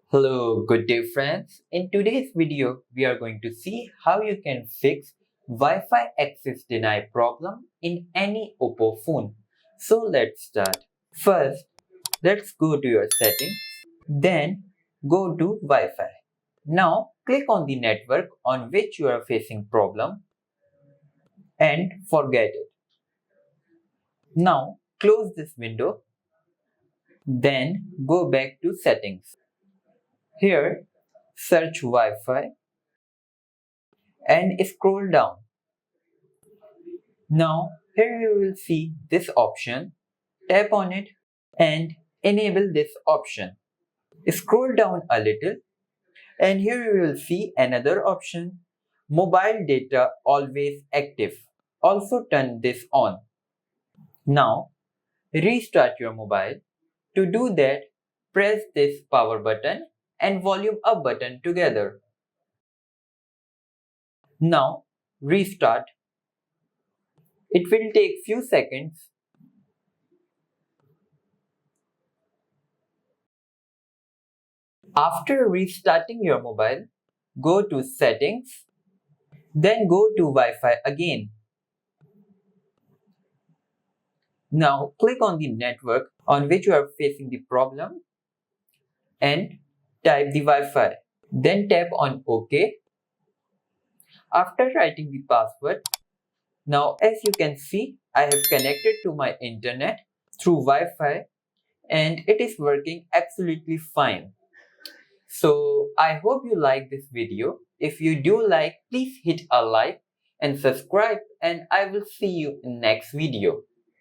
Hello, good day friends. In today's video, we are going to see how you can fix Wi-Fi access deny problem in any Oppo phone. So let's start. First, let's go to your settings, then go to Wi-Fi. Now click on the network on which you are facing problem and forget it. Now close this window, then go back to settings. Here, search Wi-Fi and scroll down. Now here you will see this option, tap on it and enable this option. Scroll down a little and here you will see another option, mobile data always active. Also turn this on. Now restart your mobile. To do that, press this power button and volume up button together. Now restart. It will take few seconds. After restarting your mobile, go to settings, then go to Wi-Fi again. Now click on the network on which you are facing the problem and type the Wi-Fi. Then tap on OK. After writing the password, now as you can see, I have connected to my internet through Wi-Fi and it is working absolutely fine. So I hope you like this video. If you do like, please hit a like and subscribe and I will see you in next video.